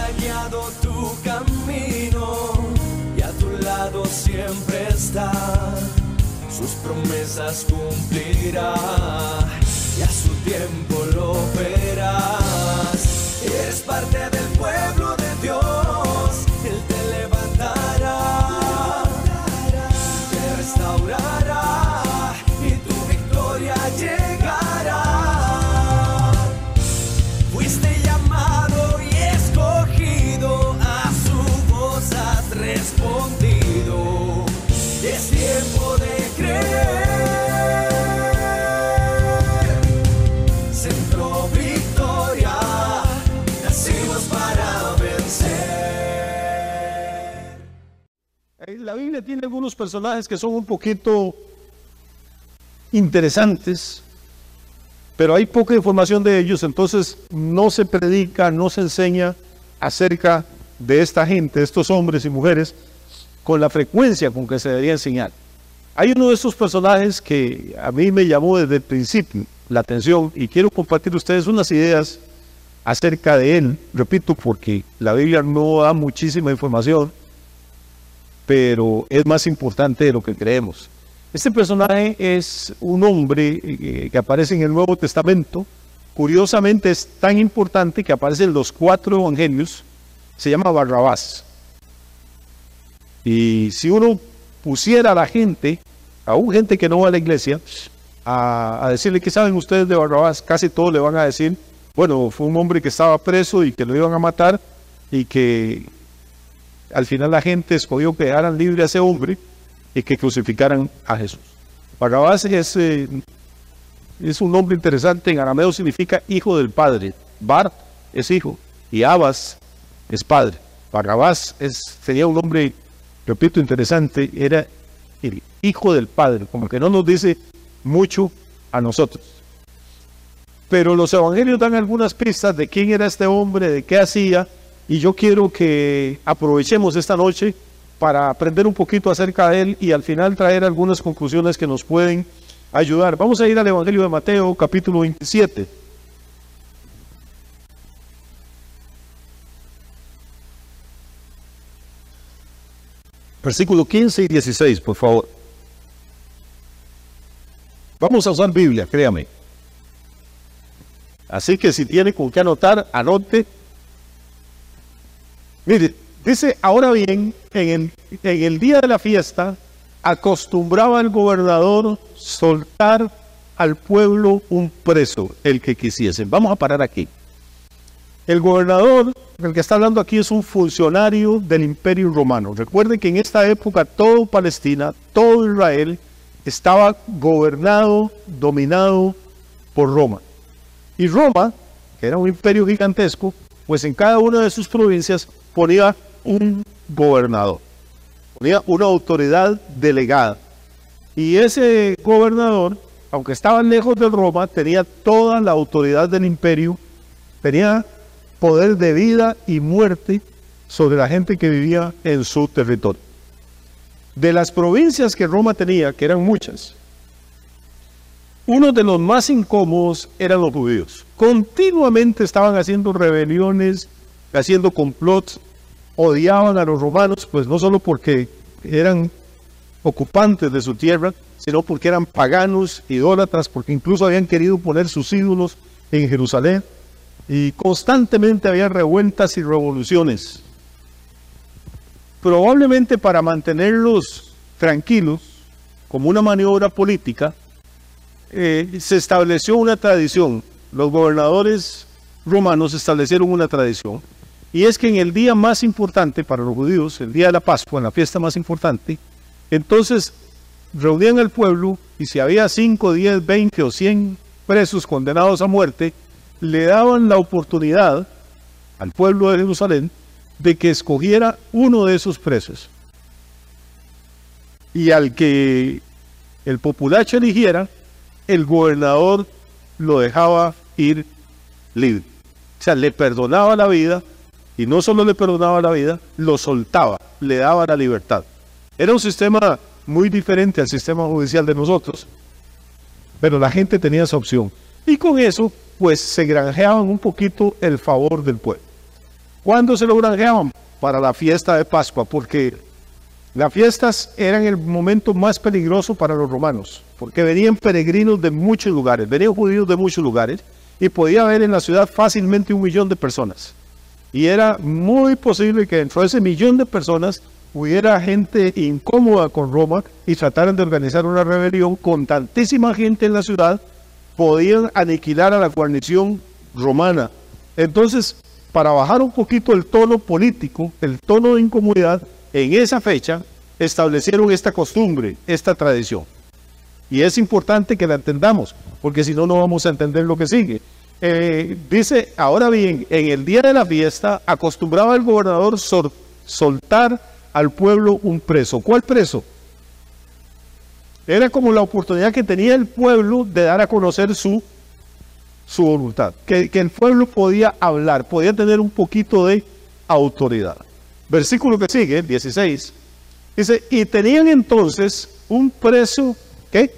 ha guiado tu camino y a tu lado siempre está. Sus promesas cumplirá y a su tiempo lo verás. Eres parte del pueblo de Dios, Él te levantará, te restaurará y tu victoria llegará. Fuiste llamado y escogido, a su voz has respondido. Es tiempo de creer. Centro Victoria, nacimos para vencer. La Biblia tiene algunos personajes que son un poquito interesantes, pero hay poca información de ellos, entonces no se predica, no se enseña acerca de esta gente, de estos hombres y mujeres, con la frecuencia con que se debería enseñar. Hay uno de estos personajes que a mí me llamó desde el principio la atención y quiero compartir con ustedes unas ideas acerca de él, repito, porque la Biblia no da muchísima información, pero es más importante de lo que creemos. Este personaje es un hombre que aparece en el Nuevo Testamento. Curiosamente es tan importante que aparece en los 4 evangelios. Se llama Barrabás. Y si uno pusiera a la gente, aún gente que no va a la iglesia, a decirle qué saben ustedes de Barrabás, casi todos le van a decir, bueno, fue un hombre que estaba preso y que lo iban a matar y que al final la gente escogió que dejaran libre a ese hombre y que crucificaran a Jesús. Barrabás es un nombre interesante, en arameo significa hijo del padre. Bar es hijo y Abas es padre. Barrabás sería un nombre, repito, interesante, era el hijo del padre, como que no nos dice mucho a nosotros. Pero los evangelios dan algunas pistas de quién era este hombre, de qué hacía, y yo quiero que aprovechemos esta noche para aprender un poquito acerca de él y al final traer algunas conclusiones que nos pueden ayudar. Vamos a ir al Evangelio de Mateo, capítulo 27. Versículo 15 y 16, por favor. Vamos a usar Biblia, créame. Así que si tiene con qué anotar, anote. Mire, dice, ahora bien, en el día de la fiesta, acostumbraba el gobernador soltar al pueblo un preso, el que quisiesen. Vamos a parar aquí. El gobernador, el que está hablando aquí, es un funcionario del Imperio Romano. Recuerden que en esta época todo Palestina, todo Israel, estaba gobernado, dominado por Roma. Y Roma, que era un imperio gigantesco, pues en cada una de sus provincias ponía un gobernador, ponía una autoridad delegada. Y ese gobernador, aunque estaba lejos de Roma, tenía toda la autoridad del imperio, tenía poder de vida y muerte sobre la gente que vivía en su territorio. De las provincias que Roma tenía, que eran muchas, uno de los más incómodos eran los judíos. Continuamente estaban haciendo rebeliones, haciendo complots, odiaban a los romanos, pues no solo porque eran ocupantes de su tierra, sino porque eran paganos, idólatras, porque incluso habían querido poner sus ídolos en Jerusalén, y constantemente había revueltas y revoluciones. Probablemente para mantenerlos tranquilos, como una maniobra política, se estableció una tradición. Los gobernadores romanos establecieron una tradición, y es que en el día más importante para los judíos, el día de la Pascua, en la fiesta más importante, entonces reunían al pueblo, y si había 5, 10, 20 o 100 presos condenados a muerte, le daban la oportunidad al pueblo de Jerusalén de que escogiera uno de esos presos, y al que el populacho eligiera, el gobernador lo dejaba ir libre. O sea, le perdonaba la vida, y no solo le perdonaba la vida, lo soltaba, le daba la libertad. Era un sistema muy diferente al sistema judicial de nosotros, pero la gente tenía esa opción, y con eso pues se granjeaban un poquito el favor del pueblo. ¿Cuándo se lo granjeaban? Para la fiesta de Pascua, porque las fiestas eran el momento más peligroso para los romanos, porque venían peregrinos de muchos lugares, venían judíos de muchos lugares, y podía haber en la ciudad fácilmente 1 millón de personas. Y era muy posible que dentro de ese 1 millón de personas hubiera gente incómoda con Roma y trataran de organizar una rebelión. Con tantísima gente en la ciudad, podían aniquilar a la guarnición romana. Entonces, para bajar un poquito el tono político, el tono de incomodidad, en esa fecha establecieron esta costumbre, esta tradición. Y es importante que la entendamos, porque si no, no vamos a entender lo que sigue. Dice, ahora bien, en el día de la fiesta acostumbraba el gobernador soltar al pueblo un preso. ¿Cuál preso? Era como la oportunidad que tenía el pueblo de dar a conocer su voluntad, que el pueblo podía hablar, podía tener un poquito de autoridad. Versículo que sigue, 16, dice, y tenían entonces un preso, ¿qué?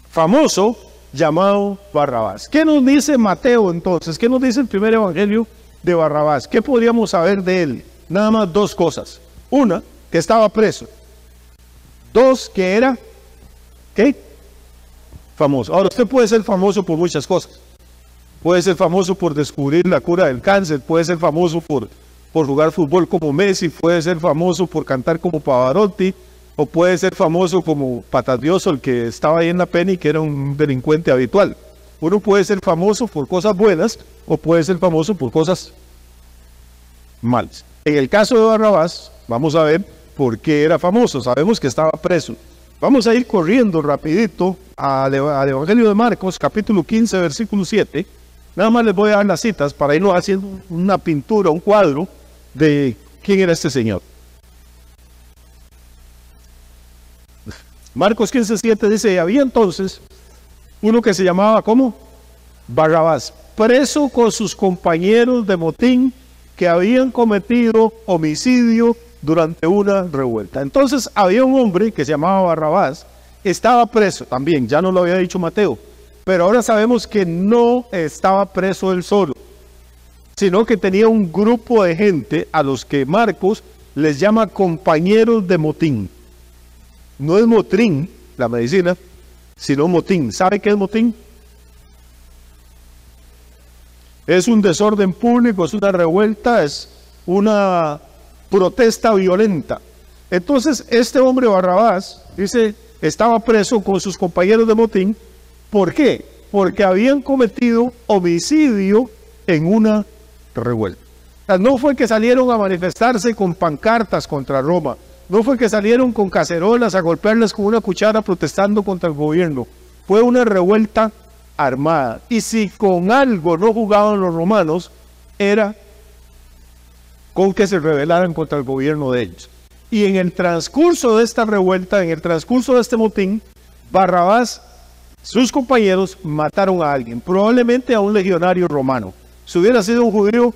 Famoso, llamado Barrabás. ¿Qué nos dice Mateo entonces? ¿Qué nos dice el primer evangelio de Barrabás? ¿Qué podríamos saber de él? Nada más 2 cosas. Una, que estaba preso. 2, que era, ¿qué? Famoso. Ahora, usted puede ser famoso por muchas cosas. Puede ser famoso por descubrir la cura del cáncer, puede ser famoso por jugar fútbol como Messi, puede ser famoso por cantar como Pavarotti, o puede ser famoso como Patadioso, el que estaba ahí en la pena y que era un delincuente habitual. Uno puede ser famoso por cosas buenas o puede ser famoso por cosas malas. En el caso de Barrabás, vamos a ver por qué era famoso. Sabemos que estaba preso. Vamos a ir corriendo rapidito al Evangelio de Marcos, capítulo 15, versículo 7. Nada más les voy a dar las citas para irnos haciendo una pintura, un cuadro de quién era este señor. Marcos 15, 7 dice, había entonces uno que se llamaba, ¿cómo? Barrabás, preso con sus compañeros de motín que habían cometido homicidio durante una revuelta. Entonces había un hombre que se llamaba Barrabás, estaba preso también, ya nos lo había dicho Mateo, pero ahora sabemos que no estaba preso él solo, sino que tenía un grupo de gente a los que Marcos les llama compañeros de motín. No es motrín, la medicina, sino motín. ¿Sabe qué es motín? Es un desorden público, es una revuelta, es una protesta violenta. Entonces, este hombre Barrabás, dice, estaba preso con sus compañeros de motín. ¿Por qué? Porque habían cometido homicidio en una revuelta. O sea, no fue que salieron a manifestarse con pancartas contra Roma. No fue que salieron con cacerolas a golpearles con una cuchara protestando contra el gobierno. Fue una revuelta armada. Y si con algo no jugaban los romanos, era con que se rebelaran contra el gobierno de ellos. Y en el transcurso de esta revuelta, en el transcurso de este motín, Barrabás, sus compañeros mataron a alguien, probablemente a un legionario romano. Si hubiera sido un judío,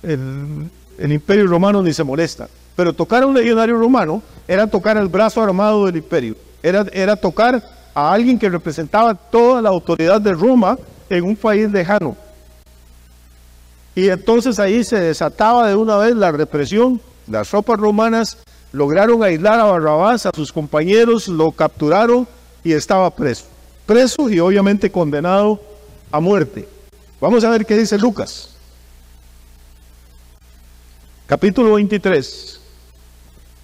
el imperio romano ni se molesta. Pero tocar a un legionario romano era tocar el brazo armado del imperio. Era tocar a alguien que representaba toda la autoridad de Roma en un país lejano. Y entonces ahí se desataba de una vez la represión. Las tropas romanas lograron aislar a Barrabás, a sus compañeros, lo capturaron y estaba preso. Preso y obviamente condenado a muerte. Vamos a ver qué dice Lucas. Capítulo 23,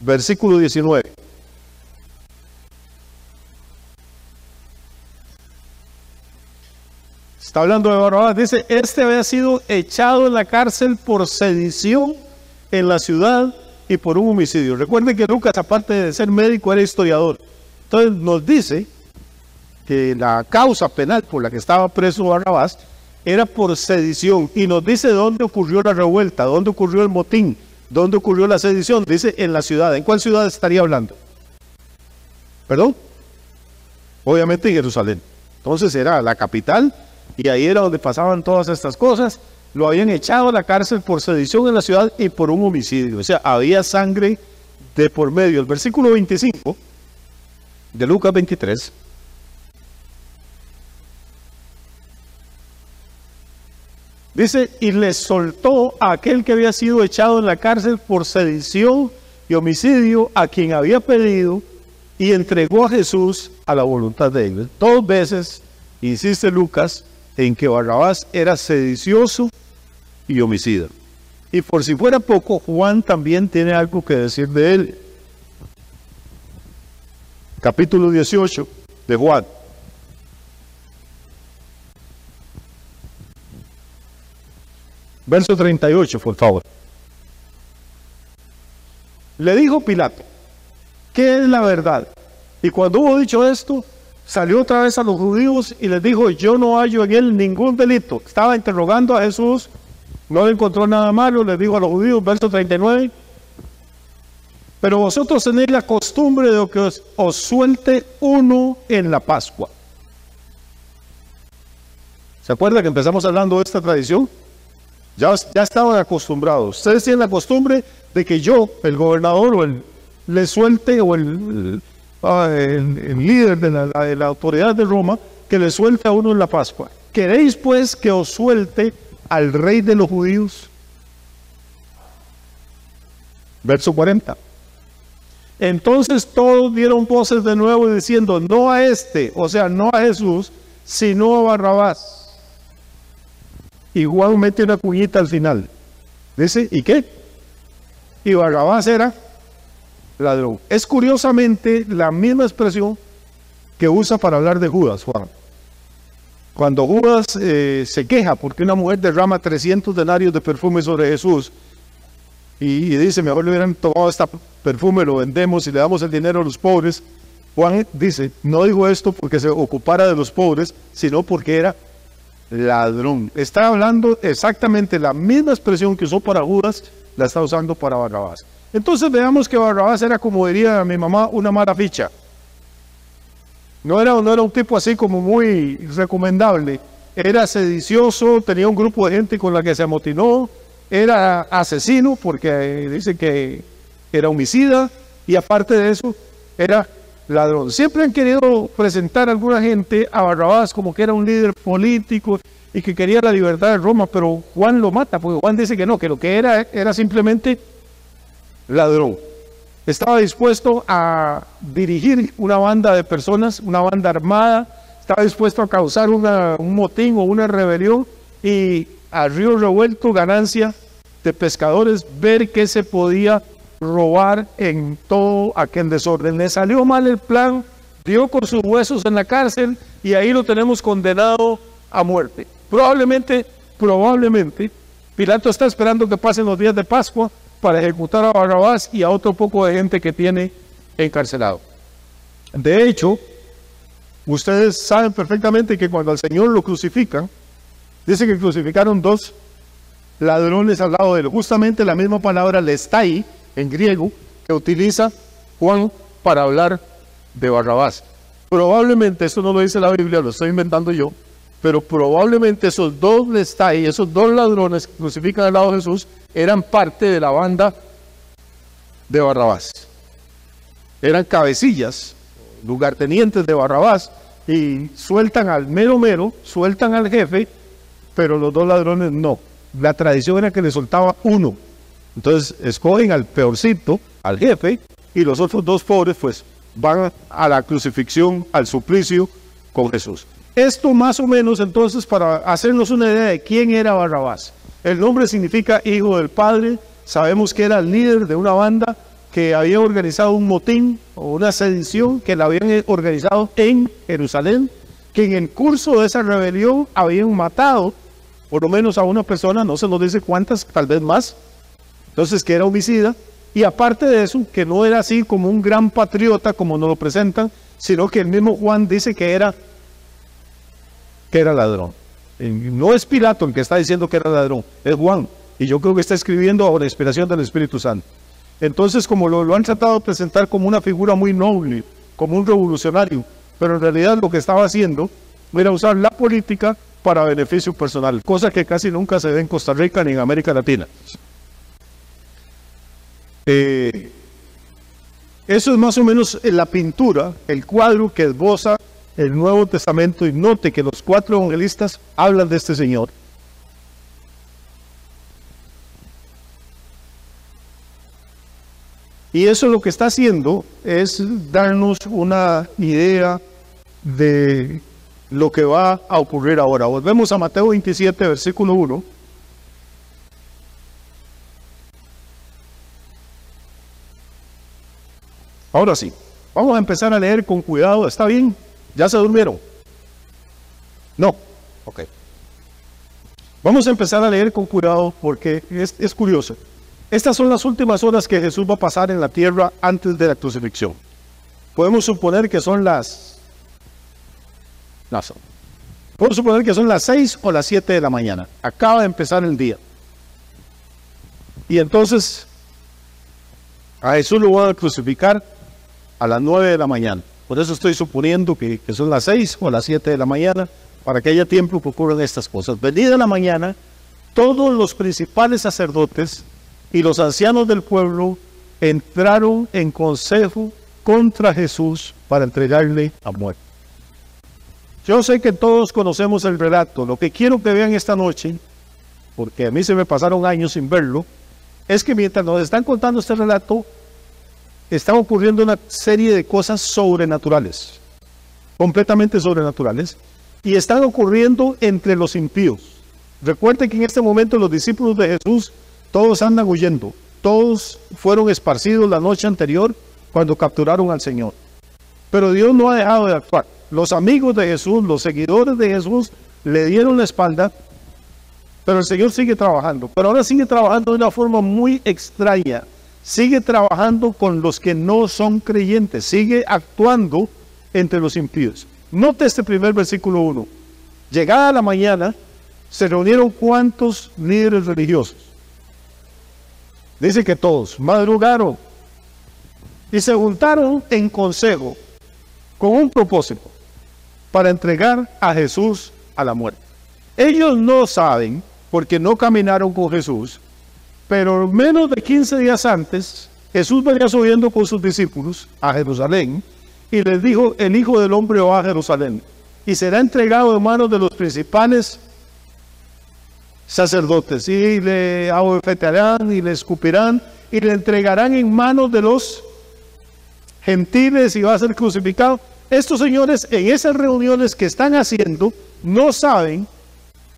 versículo 19. Está hablando de Barrabás, dice, este había sido echado en la cárcel por sedición en la ciudad y por un homicidio. Recuerden que Lucas, aparte de ser médico, era historiador. Entonces nos dice que la causa penal por la que estaba preso Barrabás era por sedición. Y nos dice dónde ocurrió la revuelta, dónde ocurrió el motín, dónde ocurrió la sedición. Dice en la ciudad. ¿En cuál ciudad estaría hablando? ¿Perdón? Obviamente en Jerusalén. Entonces era la capital. Y ahí era donde pasaban todas estas cosas. Lo habían echado a la cárcel por sedición en la ciudad y por un homicidio. O sea, había sangre de por medio. El versículo 25 de Lucas 23. Dice, y le soltó a aquel que había sido echado en la cárcel por sedición y homicidio, a quien había pedido, y entregó a Jesús a la voluntad de ellos. 2 veces insiste Lucas en que Barrabás era sedicioso y homicida. Y por si fuera poco, Juan también tiene algo que decir de él. Capítulo 18 de Juan. Verso 38, por favor. Le dijo Pilato, ¿qué es la verdad? Y cuando hubo dicho esto, salió otra vez a los judíos y les dijo, yo no hallo en él ningún delito. Estaba interrogando a Jesús, no le encontró nada malo, les dijo a los judíos, verso 39, pero vosotros tenéis la costumbre de que os suelte uno en la Pascua. ¿Se acuerda que empezamos hablando de esta tradición? Ya estaban acostumbrados. Ustedes tienen la costumbre de que yo, el gobernador, o le suelte, o el líder de la autoridad de Roma, que le suelte a uno en la Pascua. ¿Queréis pues que os suelte al rey de los judíos? Verso 40. Entonces todos dieron voces de nuevo diciendo, no a este, o sea, no a Jesús, sino a Barrabás. Y Juan mete una cuñita al final. Dice, ¿y qué? Y Barrabás era ladrón. Es curiosamente la misma expresión que usa para hablar de Judas, Juan. Cuando Judas se queja porque una mujer derrama 300 denarios de perfume sobre Jesús y dice, mejor le hubieran tomado este perfume, lo vendemos y le damos el dinero a los pobres. Juan dice, no dijo esto porque se ocupara de los pobres, sino porque era ladrón. Está hablando exactamente la misma expresión que usó para Judas, la está usando para Barrabás. Entonces veamos que Barrabás era, como diría mi mamá, una mala ficha. No era un tipo así como muy recomendable. Era sedicioso, tenía un grupo de gente con la que se amotinó, era asesino porque dice que era homicida y aparte de eso era ladrón. Siempre han querido presentar a alguna gente a Barrabás como que era un líder político y que quería la libertad de Roma, pero Juan lo mata, porque Juan dice que no, que lo que era simplemente ladrón. Estaba dispuesto a dirigir una banda de personas, una banda armada, estaba dispuesto a causar un motín o una rebelión y a río revuelto, ganancia de pescadores, ver qué se podía robar en todo aquel desorden. Le salió mal el plan, dio con sus huesos en la cárcel y ahí lo tenemos condenado a muerte. Probablemente, Pilato está esperando que pasen los días de Pascua para ejecutar a Barrabás y a otro poco de gente que tiene encarcelado. De hecho, ustedes saben perfectamente que cuando al Señor lo crucifican, dice que crucificaron 2 ladrones al lado de él. Justamente la misma palabra lestai en griego que utiliza Juan para hablar de Barrabás. Probablemente, esto no lo dice la Biblia, lo estoy inventando yo, pero probablemente esos 2 lestai, esos 2 ladrones que crucifican al lado de Jesús, eran parte de la banda de Barrabás. Eran cabecillas, lugartenientes de Barrabás, y sueltan al mero, sueltan al jefe, pero los 2 ladrones no. La tradición era que le soltaba uno. Entonces escogen al peorcito, al jefe, y los otros 2 pobres pues van a la crucifixión, al suplicio con Jesús. Esto más o menos entonces para hacernos una idea de quién era Barrabás. El nombre significa hijo del padre. Sabemos que era el líder de una banda que había organizado un motín o una sedición que la habían organizado en Jerusalén, que en el curso de esa rebelión habían matado por lo menos a una persona, no se nos dice cuántas, tal vez más. Entonces que era homicida, y aparte de eso, que no era así como un gran patriota como nos lo presentan, sino que el mismo Juan dice que era ladrón. No es Pilato el que está diciendo que era ladrón, es Juan, y yo creo que está escribiendo a la inspiración del Espíritu Santo. Entonces, como lo han tratado de presentar como una figura muy noble, como un revolucionario, pero en realidad lo que estaba haciendo era usar la política para beneficio personal, cosa que casi nunca se ve en Costa Rica ni en América Latina. Eso es más o menos la pintura, el cuadro que esboza el Nuevo Testamento, y note que los 4 evangelistas hablan de este Señor. Y eso lo que está haciendo es darnos una idea de lo que va a ocurrir ahora. Volvemos a Mateo 27, versículo 1. Ahora sí, vamos a empezar a leer con cuidado. ¿Está bien? ¿Ya se durmieron? No. Ok. Vamos a empezar a leer con cuidado porque es curioso. Estas son las últimas horas que Jesús va a pasar en la tierra antes de la crucifixión. Podemos suponer que son las... Podemos suponer que son las 6 o las 7 de la mañana. Acaba de empezar el día. Y entonces a Jesús lo van a crucificar a las 9 de la mañana. Por eso estoy suponiendo que son las 6 o las 7 de la mañana, para que haya tiempo que ocurran estas cosas. Venida la mañana, todos los principales sacerdotes y los ancianos del pueblo entraron en consejo contra Jesús para entregarle a muerte. Yo sé que todos conocemos el relato. Lo que quiero que vean esta noche, porque a mí se me pasaron años sin verlo, es que mientras nos están contando este relato, están ocurriendo una serie de cosas sobrenaturales, completamente sobrenaturales, y están ocurriendo entre los impíos. Recuerden que en este momento los discípulos de Jesús, todos andan huyendo, todos fueron esparcidos la noche anterior cuando capturaron al Señor. Pero Dios no ha dejado de actuar. Los amigos de Jesús, los seguidores de Jesús, le dieron la espalda, pero el Señor sigue trabajando. Pero ahora sigue trabajando de una forma muy extraña. Sigue trabajando con los que no son creyentes, sigue actuando entre los impíos. Note este primer versículo 1. Llegada la mañana, se reunieron ¿cuántos líderes religiosos? Dice que todos madrugaron y se juntaron en consejo con un propósito, para entregar a Jesús a la muerte. Ellos no saben, porque no caminaron con Jesús, pero menos de 15 días antes, Jesús venía subiendo con sus discípulos a Jerusalén y les dijo: el Hijo del Hombre va a Jerusalén y será entregado en manos de los principales sacerdotes, y le abofetearán y le escupirán y le entregarán en manos de los gentiles y va a ser crucificado. Estos señores en esas reuniones que están haciendo no saben,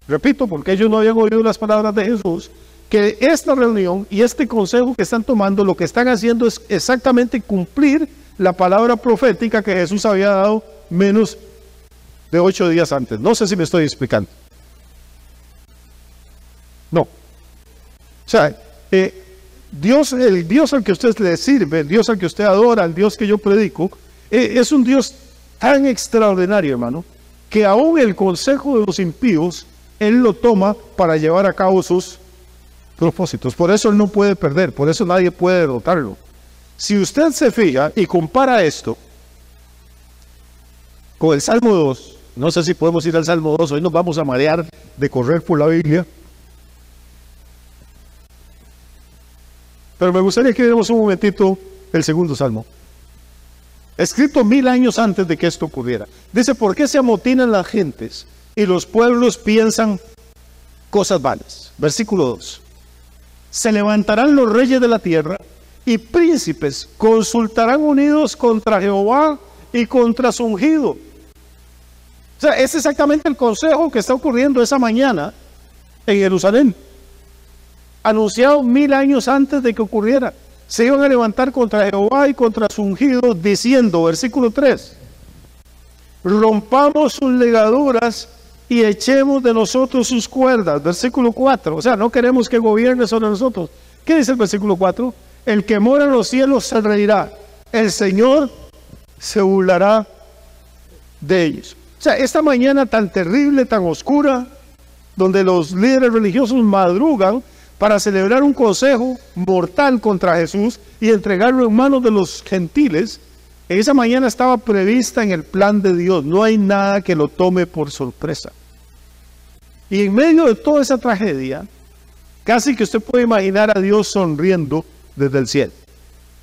repito, porque ellos no habían oído las palabras de Jesús, que esta reunión y este consejo que están tomando, lo que están haciendo es exactamente cumplir la palabra profética que Jesús había dado menos de 8 días antes. No sé si me estoy explicando. No. O sea, Dios, el Dios al que usted le sirve, el Dios al que usted adora, el Dios que yo predico, es un Dios tan extraordinario, hermano, que aún el consejo de los impíos, Él lo toma para llevar a cabo sus propósitos. Por eso Él no puede perder, por eso nadie puede derrotarlo. Si usted se fija y compara esto con el Salmo 2, no sé si podemos ir al Salmo 2, hoy nos vamos a marear de correr por la Biblia, pero me gustaría que viéramos un momentito el segundo Salmo, escrito 1000 años antes de que esto ocurriera. Dice: ¿por qué se amotinan las gentes y los pueblos piensan cosas vanas? Versículo 2. Se levantarán los reyes de la tierra y príncipes consultarán unidos contra Jehová y contra su ungido. O sea, es exactamente el consejo que está ocurriendo esa mañana en Jerusalén, anunciado 1000 años antes de que ocurriera. Se iban a levantar contra Jehová y contra su ungido, diciendo, versículo 3, rompamos sus ligaduras y echemos de nosotros sus cuerdas. Versículo 4, o sea, no queremos que gobierne sobre nosotros. ¿Qué dice el versículo 4? El que mora en los cielos se reirá, el Señor se burlará de ellos. O sea, esta mañana tan terrible, tan oscura, donde los líderes religiosos madrugan para celebrar un consejo mortal contra Jesús y entregarlo en manos de los gentiles, esa mañana estaba prevista en el plan de Dios. No hay nada que lo tome por sorpresa. Y en medio de toda esa tragedia, casi que usted puede imaginar a Dios sonriendo desde el cielo.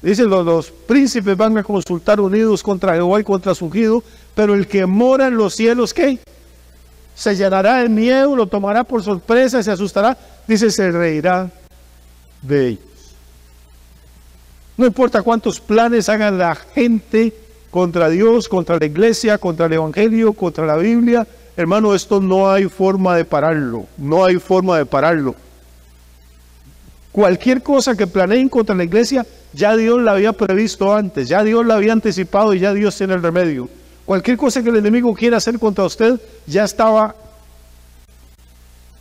Dice: los príncipes van a consultar unidos contra Jehová y contra su ungido, pero el que mora en los cielos, ¿qué? Se llenará de miedo, lo tomará por sorpresa, se asustará. Dice: se reirá de ellos. No importa cuántos planes haga la gente contra Dios, contra la iglesia, contra el evangelio, contra la Biblia, hermano, esto no hay forma de pararlo. No hay forma de pararlo. Cualquier cosa que planeen contra la iglesia, ya Dios la había previsto antes, ya Dios la había anticipado y ya Dios tiene el remedio. Cualquier cosa que el enemigo quiera hacer contra usted, ya estaba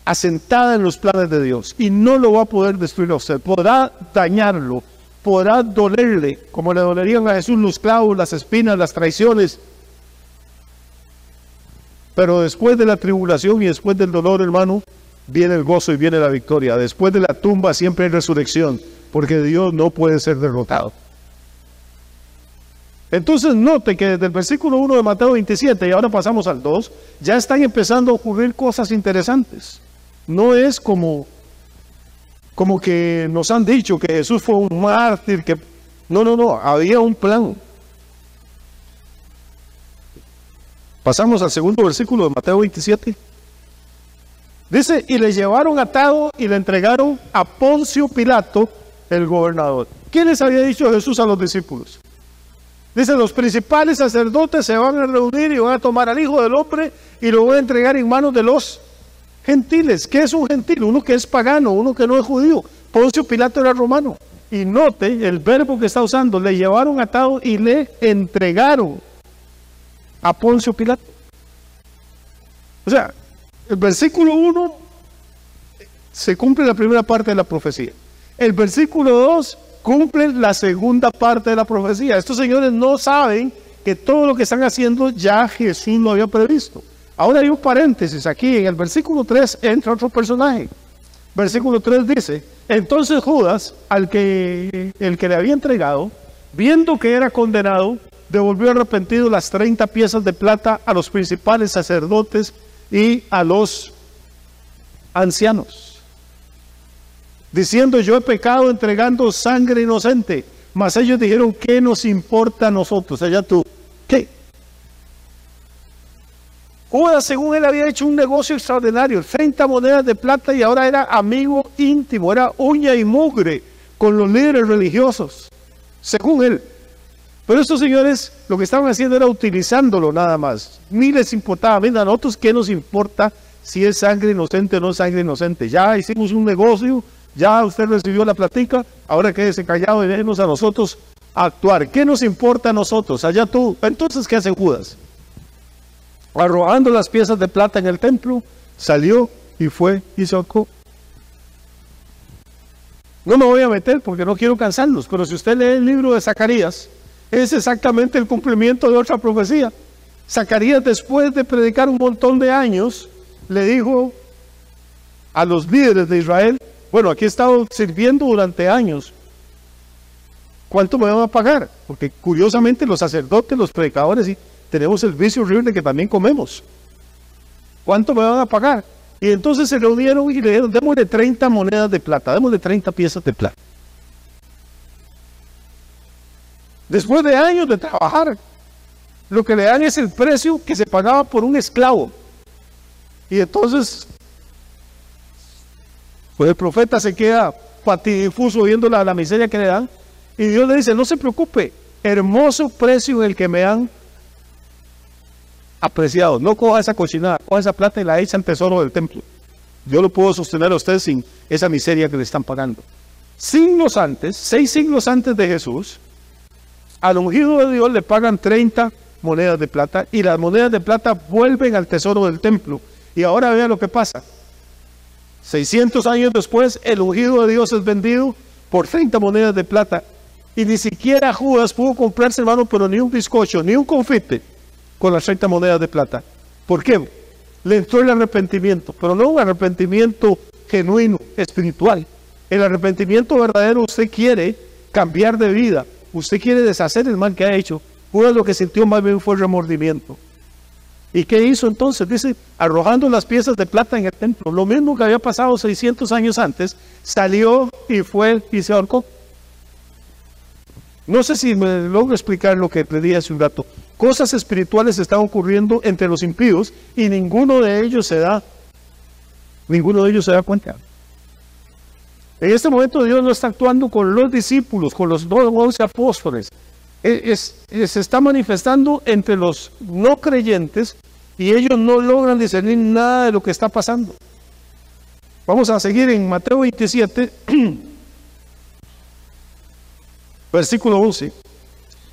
asentada en los planes de Dios y no lo va a poder destruir a usted. Podrá dañarlo, podrá dolerle, como le dolerían a Jesús los clavos, las espinas, las traiciones. Pero después de la tribulación y después del dolor, hermano, viene el gozo y viene la victoria. Después de la tumba siempre hay resurrección, porque Dios no puede ser derrotado. Entonces note que desde el versículo 1 de Mateo 27, y ahora pasamos al 2, ya están empezando a ocurrir cosas interesantes. No es como que nos han dicho que Jesús fue un mártir, que no, había un plan. Pasamos al segundo versículo de Mateo 27. Dice, y le llevaron atado y le entregaron a Poncio Pilato, el gobernador. ¿Qué les había dicho Jesús a los discípulos? Dice, los principales sacerdotes se van a reunir y van a tomar al Hijo del Hombre y lo van a entregar en manos de los gentiles. ¿Qué es un gentil? Uno que es pagano, uno que no es judío. Poncio Pilato era romano. Y note el verbo que está usando, le llevaron atado y le entregaron a Poncio Pilato. O sea, el versículo 1 se cumple la primera parte de la profecía. El versículo 2 cumple la segunda parte de la profecía. Estos señores no saben que todo lo que están haciendo ya Jesús lo había previsto. Ahora hay un paréntesis aquí. En el versículo 3 entra otro personaje. Versículo 3 dice, entonces Judas, el que le había entregado, viendo que era condenado, devolvió arrepentido las 30 piezas de plata a los principales sacerdotes y a los ancianos, diciendo, yo he pecado entregando sangre inocente. Mas ellos dijeron, ¿qué nos importa a nosotros? Allá tú, ¿qué? Judas, según él, había hecho un negocio extraordinario, 30 monedas de plata, y ahora era amigo íntimo, era uña y mugre con los líderes religiosos, según él. Pero estos señores lo que estaban haciendo era utilizándolo nada más. Ni les importaba. Mira, a nosotros qué nos importa si es sangre inocente o no es sangre inocente. Ya hicimos un negocio, ya usted recibió la platica, ahora quédese callado y déjenos a nosotros actuar. ¿Qué nos importa a nosotros? Allá tú. Entonces, ¿qué hace Judas? Arrojando las piezas de plata en el templo, salió y fue y se ahorcó. No me voy a meter porque no quiero cansarlos, pero si usted lee el libro de Zacarías, es exactamente el cumplimiento de otra profecía. Zacarías, después de predicar un montón de años, le dijo a los líderes de Israel, bueno, aquí he estado sirviendo durante años, ¿cuánto me van a pagar? Porque curiosamente los sacerdotes, los predicadores, y tenemos el vicio horrible que también comemos. ¿Cuánto me van a pagar? Y entonces se reunieron y le dijeron, démosle 30 monedas de plata, démosle 30 piezas de plata. Después de años de trabajar, lo que le dan es el precio que se pagaba por un esclavo. Y entonces, pues el profeta se queda patidifuso viendo la miseria que le dan. Y Dios le dice, no se preocupe, hermoso precio en el que me han apreciado. No coja esa cochinada, coja esa plata y la echa al tesoro del templo. Yo lo puedo sostener a usted sin esa miseria que le están pagando. 6 siglos antes de Jesús, al ungido de Dios le pagan 30 monedas de plata y las monedas de plata vuelven al tesoro del templo. Y ahora vea lo que pasa. 600 años después, el ungido de Dios es vendido por 30 monedas de plata. Y ni siquiera Judas pudo comprarse, hermano, pero ni un bizcocho, ni un confite con las 30 monedas de plata. ¿Por qué? Le entró el arrepentimiento, pero no un arrepentimiento genuino, espiritual. El arrepentimiento verdadero, usted quiere cambiar de vida. Usted quiere deshacer el mal que ha hecho. Judas lo que sintió más bien fue remordimiento. ¿Y qué hizo entonces? Dice, arrojando las piezas de plata en el templo. Lo mismo que había pasado 600 años antes, salió y fue y se ahorcó. No sé si me logro explicar lo que le dije hace un rato. Cosas espirituales están ocurriendo entre los impíos y ninguno de ellos se da cuenta. En este momento Dios no está actuando con los discípulos, con los 11 apóstoles. Se está manifestando entre los no creyentes y ellos no logran discernir nada de lo que está pasando. Vamos a seguir en Mateo 27, versículo 11.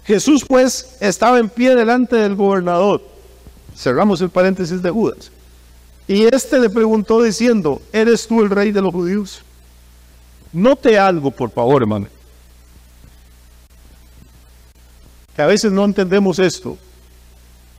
Jesús pues estaba en pie delante del gobernador. Cerramos el paréntesis de Judas. Y éste le preguntó diciendo: ¿eres tú el rey de los judíos? Note algo, por favor, hermano. Que a veces no entendemos esto.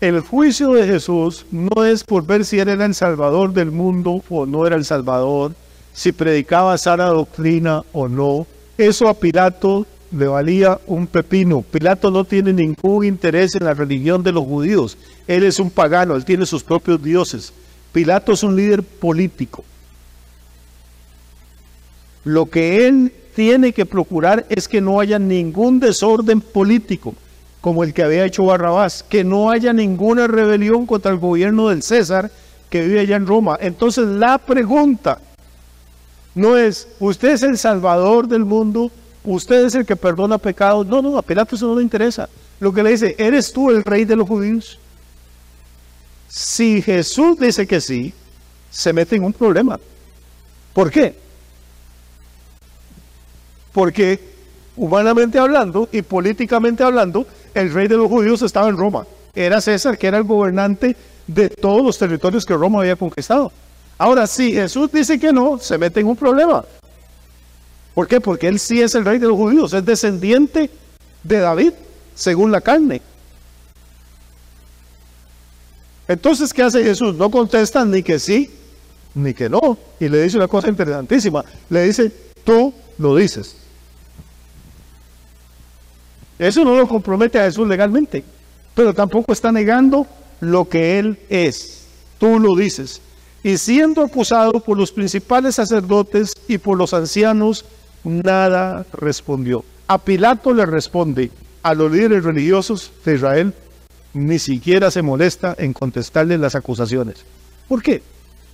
El juicio de Jesús no es por ver si él era el salvador del mundo o no era el salvador, si predicaba sana doctrina o no. Eso a Pilato le valía un pepino. Pilato no tiene ningún interés en la religión de los judíos. Él es un pagano, él tiene sus propios dioses. Pilato es un líder político. Lo que él tiene que procurar es que no haya ningún desorden político, como el que había hecho Barrabás, que no haya ninguna rebelión contra el gobierno del César que vive allá en Roma. Entonces la pregunta no es: ¿usted es el salvador del mundo? ¿Usted es el que perdona pecados? No, a Pilato eso no le interesa. Lo que le dice: ¿eres tú el rey de los judíos? Si Jesús dice que sí, se mete en un problema. ¿Por qué? Porque humanamente hablando y políticamente hablando, el rey de los judíos estaba en Roma. Era César, que era el gobernante de todos los territorios que Roma había conquistado. Ahora, si Jesús dice que no, se mete en un problema. ¿Por qué? Porque él sí es el rey de los judíos, es descendiente de David, según la carne. Entonces, ¿qué hace Jesús? No contesta ni que sí, ni que no. Y le dice una cosa interesantísima. Le dice: tú lo dices. Eso no lo compromete a Jesús legalmente, pero tampoco está negando lo que él es. Tú lo dices. Y siendo acusado por los principales sacerdotes y por los ancianos, nada respondió. A Pilato le responde: a los líderes religiosos de Israel ni siquiera se molesta en contestarle las acusaciones. ¿Por qué?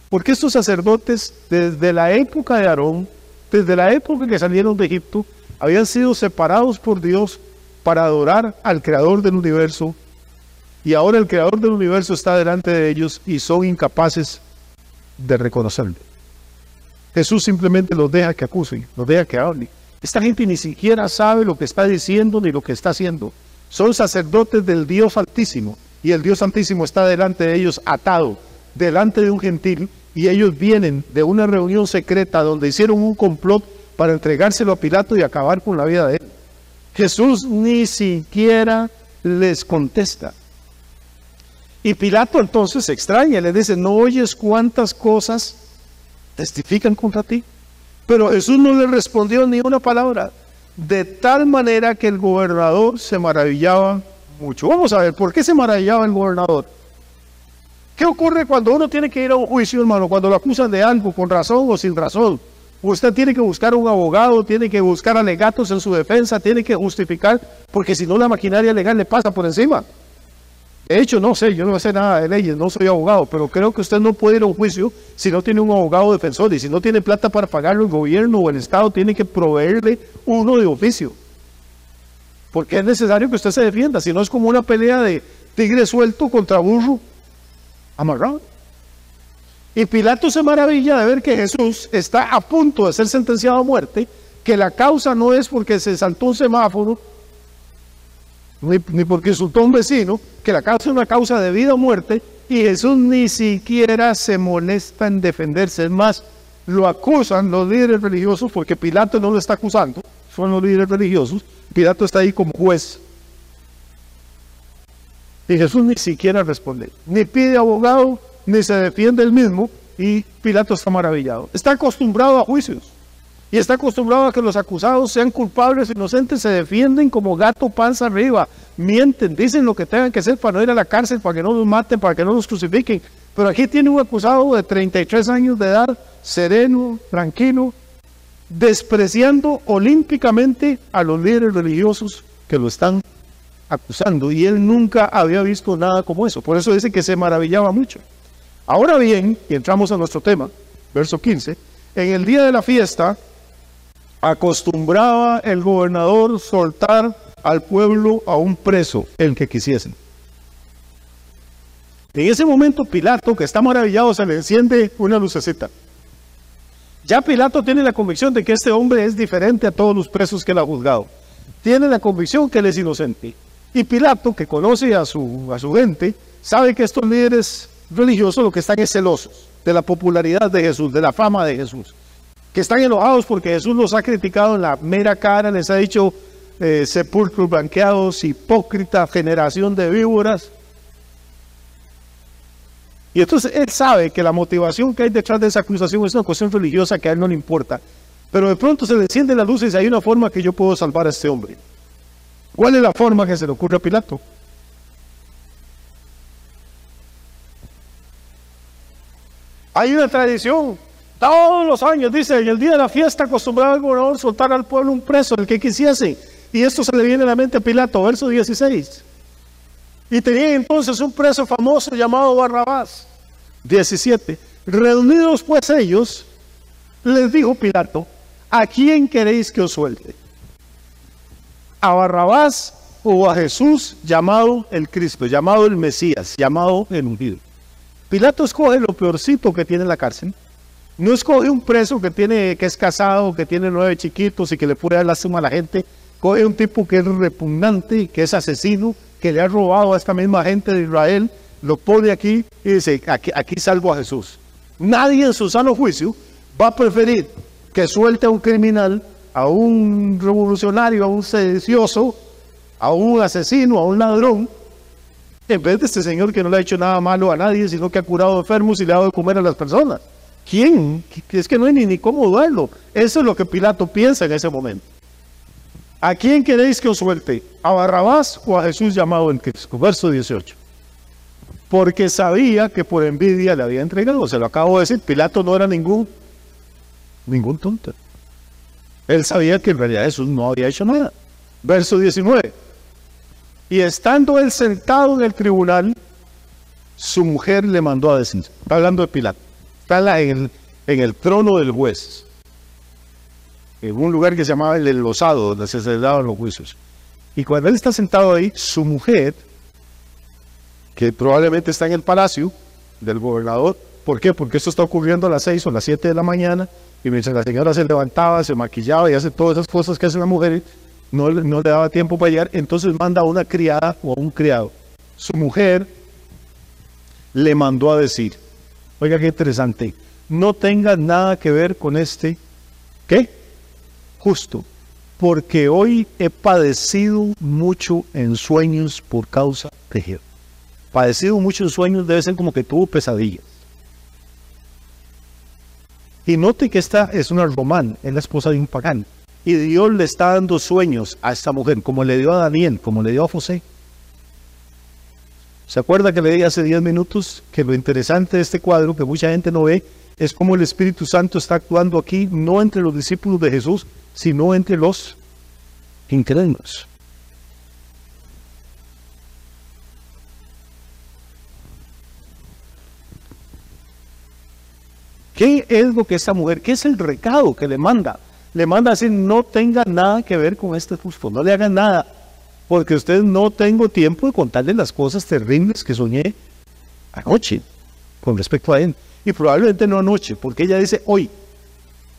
Porque estos sacerdotes, desde la época de Aarón, desde la época que salieron de Egipto, habían sido separados por Dios para adorar al Creador del universo, y ahora el Creador del universo está delante de ellos y son incapaces de reconocerle. Jesús simplemente los deja que acusen, los deja que hablen. Esta gente ni siquiera sabe lo que está diciendo ni lo que está haciendo. Son sacerdotes del Dios Altísimo, y el Dios Altísimo está delante de ellos atado, delante de un gentil, y ellos vienen de una reunión secreta donde hicieron un complot para entregárselo a Pilato y acabar con la vida de él. Jesús ni siquiera les contesta. Y Pilato entonces se extraña, le dice: ¿no oyes cuántas cosas testifican contra ti? Pero Jesús no le respondió ni una palabra, de tal manera que el gobernador se maravillaba mucho. Vamos a ver, ¿por qué se maravillaba el gobernador? ¿Qué ocurre cuando uno tiene que ir a un juicio, hermano? Cuando lo acusan de algo, con razón o sin razón. Usted tiene que buscar un abogado, tiene que buscar alegatos en su defensa, tiene que justificar, porque si no la maquinaria legal le pasa por encima. De hecho, no sé, yo no sé nada de leyes, no soy abogado, pero creo que usted no puede ir a un juicio si no tiene un abogado defensor, y si no tiene plata para pagarlo, el gobierno o el Estado tiene que proveerle uno de oficio. Porque es necesario que usted se defienda, si no es como una pelea de tigre suelto contra burro amarrado. Y Pilato se maravilla de ver que Jesús está a punto de ser sentenciado a muerte, que la causa no es porque se saltó un semáforo, ni porque insultó a un vecino, que la causa es una causa de vida o muerte, y Jesús ni siquiera se molesta en defenderse. Es más, lo acusan los líderes religiosos, porque Pilato no lo está acusando, son los líderes religiosos. Pilato está ahí como juez. Y Jesús ni siquiera responde, ni pide abogado, ni se defiende él mismo, y Pilato está maravillado. Está acostumbrado a juicios, y está acostumbrado a que los acusados, sean culpables o inocentes, se defienden como gato panza arriba, mienten, dicen lo que tengan que hacer para no ir a la cárcel, para que no los maten, para que no los crucifiquen. Pero aquí tiene un acusado de 33 años de edad, sereno, tranquilo, despreciando olímpicamente a los líderes religiosos que lo están acusando, y él nunca había visto nada como eso. Por eso dice que se maravillaba mucho. Ahora bien, y entramos a nuestro tema, verso 15, en el día de la fiesta, Acostumbraba el gobernador soltar al pueblo a un preso, el que quisiesen. En ese momento Pilato, que está maravillado, se le enciende una lucecita. Ya Pilato tiene la convicción de que este hombre es diferente a todos los presos que él ha juzgado. Tiene la convicción que él es inocente. Y Pilato, que conoce a su gente, sabe que estos líderes religiosos lo que están es celosos de la popularidad de Jesús, de la fama de Jesús. Que están enojados porque Jesús los ha criticado en la mera cara, les ha dicho sepulcros blanqueados, hipócrita, generación de víboras. Y entonces él sabe que la motivación que hay detrás de esa acusación es una cuestión religiosa que a él no le importa. Pero de pronto se le enciende la luz y dice, hay una forma que yo puedo salvar a este hombre. ¿Cuál es la forma que se le ocurre a Pilato? Hay una tradición, todos los años, dice, en el día de la fiesta acostumbraba el gobernador soltar al pueblo un preso, el que quisiese. Y esto se le viene a la mente a Pilato, verso 16. Y tenía entonces un preso famoso llamado Barrabás. 17. Reunidos pues ellos, les dijo Pilato, ¿a quién queréis que os suelte? ¿A Barrabás o a Jesús llamado el Cristo, llamado el Mesías, llamado el ungido? Pilato escoge lo peorcito que tiene en la cárcel. No escoge un preso que es casado, que tiene 9 chiquitos y que le puede dar lástima a la gente. Coge un tipo que es repugnante, que es asesino, que le ha robado a esta misma gente de Israel, lo pone aquí y dice, aquí salvo a Jesús. Nadie en su sano juicio va a preferir que suelte a un criminal, a un revolucionario, a un sedicioso, a un asesino, a un ladrón, en vez de este señor que no le ha hecho nada malo a nadie, sino que ha curado enfermos y le ha dado de comer a las personas. ¿Quién? Es que no hay ni cómo dudarlo. Eso es lo que Pilato piensa en ese momento. ¿A quién queréis que os suelte? ¿A Barrabás o a Jesús llamado el Cristo? Verso 18. Porque sabía que por envidia le había entregado. Se lo acabo de decir, Pilato no era ningún tonto. Él sabía que en realidad Jesús no había hecho nada. Verso 19. Y estando él sentado en el tribunal, su mujer le mandó a decir, está hablando de Pilato, está en el trono del juez, en un lugar que se llamaba el enlosado, donde se celebraban los juicios. Y cuando él está sentado ahí, su mujer, que probablemente está en el palacio del gobernador, ¿por qué? Porque esto está ocurriendo a las 6 o las 7 de la mañana, y mientras la señora se levantaba, se maquillaba y hace todas esas cosas que hace la mujer, no le daba tiempo para llegar, entonces manda a una criada o a un criado. Su mujer le mandó a decir, oiga qué interesante, no tenga nada que ver con este, ¿qué? Justo, porque hoy he padecido mucho en sueños por causa de Jehová. Padecido mucho en sueños debe ser como que tuvo pesadillas. Y note que esta es una román, es la esposa de un pagano. Y Dios le está dando sueños a esta mujer, como le dio a Daniel, como le dio a José. ¿Se acuerda que le dije hace 10 minutos que lo interesante de este cuadro, que mucha gente no ve, es cómo el Espíritu Santo está actuando aquí, no entre los discípulos de Jesús, sino entre los incrédulos? ¿Qué es lo que esta mujer, qué es el recado que le manda? Le manda a decir, no tenga nada que ver con este justo, no le hagan nada, porque usted no tengo tiempo de contarle las cosas terribles que soñé anoche con respecto a él. Y probablemente no anoche, porque ella dice hoy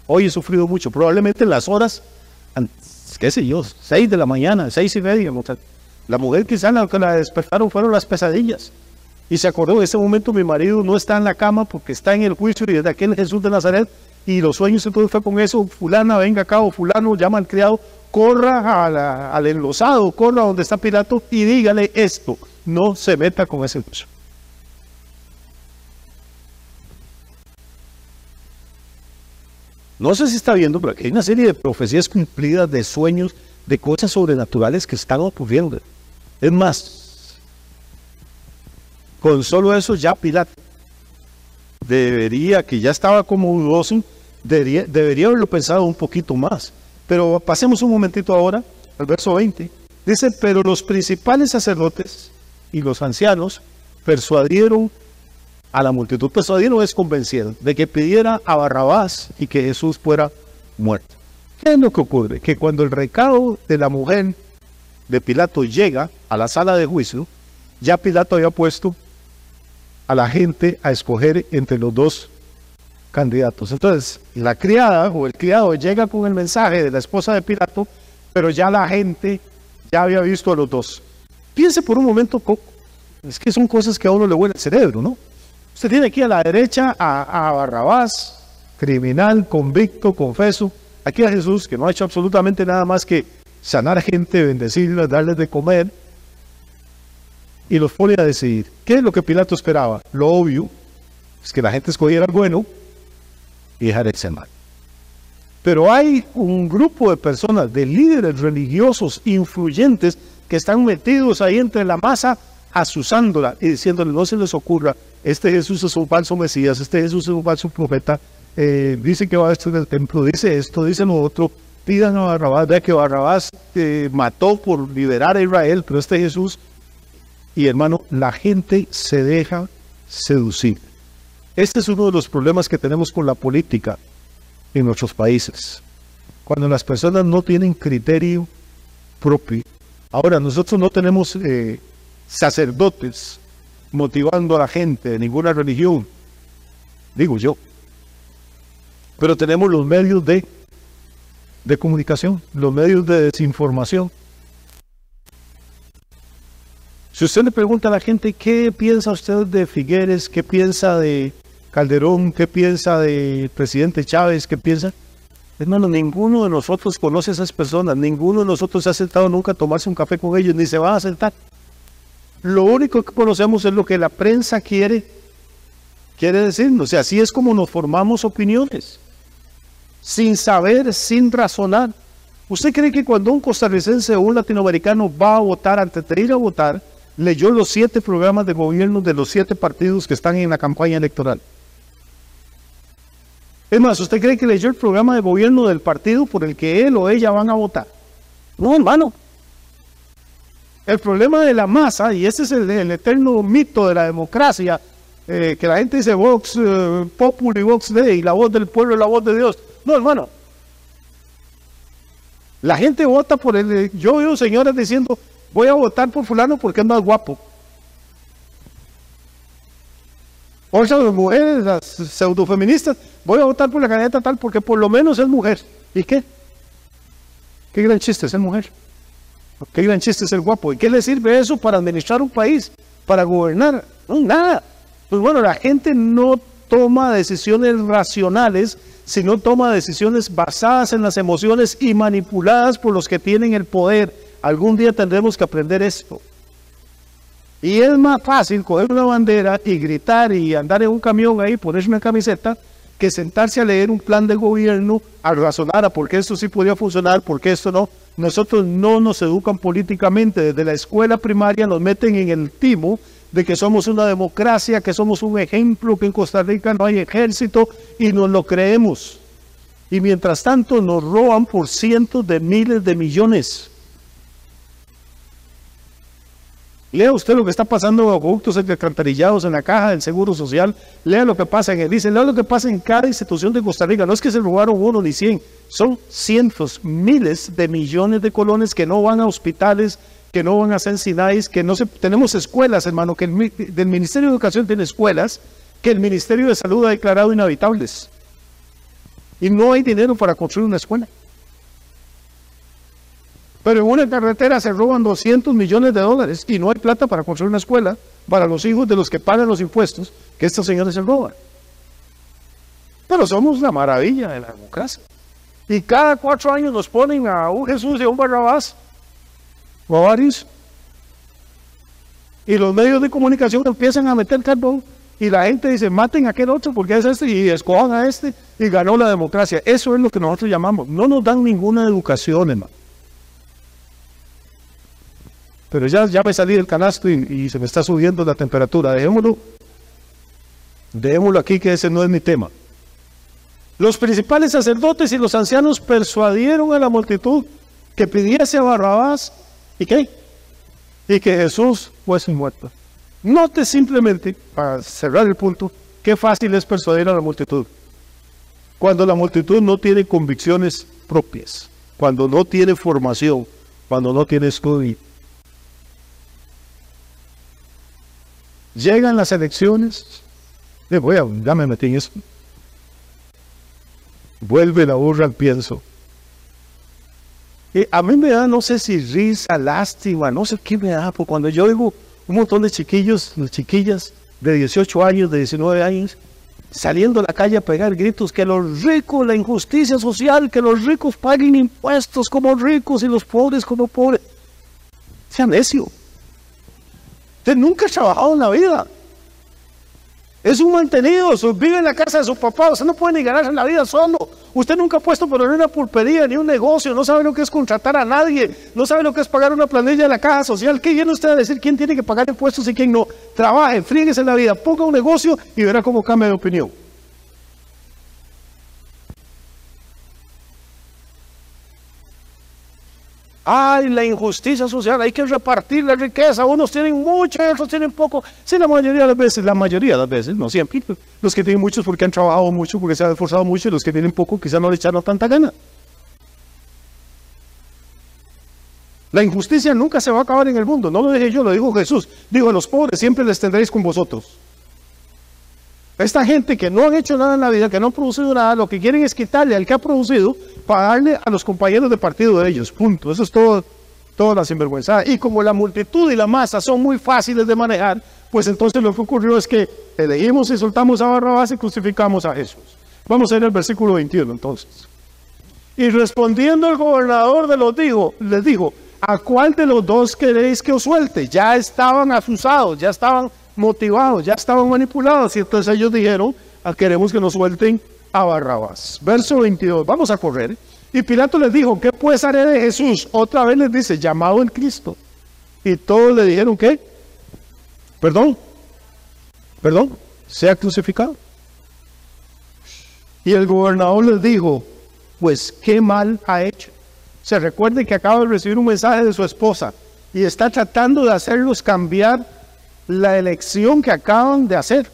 he sufrido mucho, probablemente en las horas, qué sé yo, 6 de la mañana, 6:30. La mujer quizá la que la despertaron fueron las pesadillas. Y se acordó, en ese momento mi marido no está en la cama porque está en el juicio y desde aquel Jesús de Nazaret. Y los sueños entonces fue con eso, fulana venga acá o fulano llama al criado, corra al enlosado, corra donde está Pilato y dígale esto, no se meta con ese juicio. No sé si está viendo, pero aquí hay una serie de profecías cumplidas, de sueños, de cosas sobrenaturales que están ocurriendo. Es más, con solo eso ya Pilato debería, que ya estaba como dudoso, debería haberlo pensado un poquito más. Pero pasemos un momentito ahora al verso 20. Dice, pero los principales sacerdotes y los ancianos persuadieron a la multitud. Persuadieron es convencieron de que pidiera a Barrabás y que Jesús fuera muerto. ¿Qué es lo que ocurre? Que cuando el recado de la mujer de Pilato llega a la sala de juicio, ya Pilato había puesto a la gente a escoger entre los dos candidatos. Entonces, la criada o el criado llega con el mensaje de la esposa de Pilato, pero ya la gente ya había visto a los dos. Piense por un momento, es que son cosas que a uno le huele el cerebro, ¿no? Usted tiene aquí a la derecha a Barrabás, criminal, convicto, confeso. Aquí a Jesús, que no ha hecho absolutamente nada más que sanar gente, bendecirlas, darles de comer. Y los pone a decidir. ¿Qué es lo que Pilato esperaba? Lo obvio es que la gente escogiera el bueno y dejara el mal. Pero hay un grupo de personas, de líderes religiosos influyentes, que están metidos ahí entre la masa, azuzándola y diciéndole: no se les ocurra, este Jesús es un falso Mesías, este Jesús es un falso profeta, dice que va a destruir el templo, dice esto, dice lo otro, pidan a Barrabás, vea que Barrabás mató por liberar a Israel, pero este Jesús... Y hermano, la gente se deja seducir. Este es uno de los problemas que tenemos con la política en nuestros países. Cuando las personas no tienen criterio propio. Ahora, nosotros no tenemos sacerdotes motivando a la gente de ninguna religión, digo yo. Pero tenemos los medios de comunicación, los medios de desinformación. Si usted le pregunta a la gente qué piensa usted de Figueres, qué piensa de Calderón, qué piensa del presidente Chávez, qué piensa, hermano, ninguno de nosotros conoce a esas personas, ninguno de nosotros se ha sentado nunca a tomarse un café con ellos, ni se va a sentar. Lo único que conocemos es lo que la prensa quiere decirnos. O sea, así es como nos formamos opiniones, sin saber, sin razonar. ¿Usted cree que cuando un costarricense o un latinoamericano va a votar, antes de ir a votar, leyó los 7 programas de gobierno de los 7 partidos que están en la campaña electoral? Es más, ¿usted cree que leyó el programa de gobierno del partido por el que él o ella van a votar? No, hermano. El problema de la masa, y ese es el eterno mito de la democracia, que la gente dice Vox Populi, Vox Dei, la voz del pueblo es la voz de Dios. No, hermano. La gente vota por el... Yo veo señoras diciendo: voy a votar por fulano porque es más guapo. Otras mujeres, las pseudofeministas: voy a votar por la candidata tal porque por lo menos es mujer. ¿Y qué? ¿Qué gran chiste es ser mujer? ¿Qué gran chiste es ser guapo? ¿Y qué le sirve eso para administrar un país? ¿Para gobernar? No, nada. Pues bueno, la gente no toma decisiones racionales, sino toma decisiones basadas en las emociones y manipuladas por los que tienen el poder. Algún día tendremos que aprender esto. Y es más fácil coger una bandera y gritar y andar en un camión ahí, ponerse una camiseta, que sentarse a leer un plan de gobierno, a razonar a por qué esto sí podría funcionar, por qué esto no. Nosotros no nos educan políticamente. Desde la escuela primaria nos meten en el timo de que somos una democracia, que somos un ejemplo, que en Costa Rica no hay ejército, y nos lo creemos. Y mientras tanto nos roban por cientos de miles de millones. Lea usted lo que está pasando en acueductos alcantarillados, en la caja del Seguro Social. Lea lo que pasa en el ICE, lea lo que pasa en cada institución de Costa Rica. No es que se robaron 1 ni 100, son cientos, miles de millones de colones que no van a hospitales, que no van a hacer SINAIs, que no se... Tenemos escuelas, hermano, que del Ministerio de Educación tiene escuelas que el Ministerio de Salud ha declarado inhabitables. Y no hay dinero para construir una escuela. Pero en una carretera se roban 200 millones de dólares y no hay plata para construir una escuela para los hijos de los que pagan los impuestos que estos señores se roban. Pero somos la maravilla de la democracia. Y cada 4 años nos ponen a un Jesús y a un Barrabás, o a varios. Y los medios de comunicación empiezan a meter carbón y la gente dice: maten a aquel otro porque es este, y escojan a este, y ganó la democracia. Eso es lo que nosotros llamamos. No nos dan ninguna educación, hermano. Pero ya me salí del canasto y se me está subiendo la temperatura. Dejémoslo aquí, que ese no es mi tema. Los principales sacerdotes y los ancianos persuadieron a la multitud que pidiese a Barrabás, ¿y qué? Y que Jesús fuese muerto. Note simplemente, para cerrar el punto, qué fácil es persuadir a la multitud. Cuando la multitud no tiene convicciones propias, cuando no tiene formación, cuando no tiene estudio. Llegan las elecciones, ya me metí en eso. Vuelve la burra al pienso. Y a mí me da, no sé si risa, lástima, no sé qué me da, porque cuando yo digo un montón de chiquillos, chiquillas de 18 años, de 19 años, saliendo a la calle a pegar gritos, que los ricos, la injusticia social, que los ricos paguen impuestos como ricos y los pobres como pobres. Sea necio. Usted nunca ha trabajado en la vida. Es un mantenido, vive en la casa de su papá, usted no puede ni ganarse en la vida solo. Usted nunca ha puesto por una pulpería ni un negocio, no sabe lo que es contratar a nadie, no sabe lo que es pagar una planilla de la caja social. ¿Qué viene usted a decir quién tiene que pagar impuestos y quién no? Trabaje, fríguese en la vida, ponga un negocio y verá cómo cambia de opinión. Ay, la injusticia social, hay que repartir la riqueza, unos tienen mucho, otros tienen poco. Sí, la mayoría de las veces, no siempre. Los que tienen muchos porque han trabajado mucho, porque se han esforzado mucho, y los que tienen poco quizás no le echaron tanta gana. La injusticia nunca se va a acabar en el mundo, no lo dije yo, lo dijo Jesús. Dijo, a los pobres siempre les tendréis con vosotros. Esta gente que no han hecho nada en la vida, que no han producido nada, lo que quieren es quitarle al que ha producido para darle a los compañeros de partido de ellos. Punto. Eso es todo, toda la sinvergüenza. Y como la multitud y la masa son muy fáciles de manejar, pues entonces lo que ocurrió es que elegimos y soltamos a Barrabás y crucificamos a Jesús. Vamos a ir al versículo 21 entonces. Y respondiendo el gobernador les dijo, ¿a cuál de los dos queréis que os suelte? Ya estaban asusados, ya estaban motivados, ya estaban manipulados, y entonces ellos dijeron, queremos que nos suelten a Barrabás. Verso 22, vamos a correr. Y Pilato les dijo, ¿qué pues haré de Jesús? Otra vez les dice, llamado el Cristo. Y todos le dijeron, ¿qué? Perdón, sea crucificado. Y el gobernador les dijo, pues qué mal ha hecho. Se recuerde que acaba de recibir un mensaje de su esposa y está tratando de hacerlos cambiar la elección que acaban de hacer.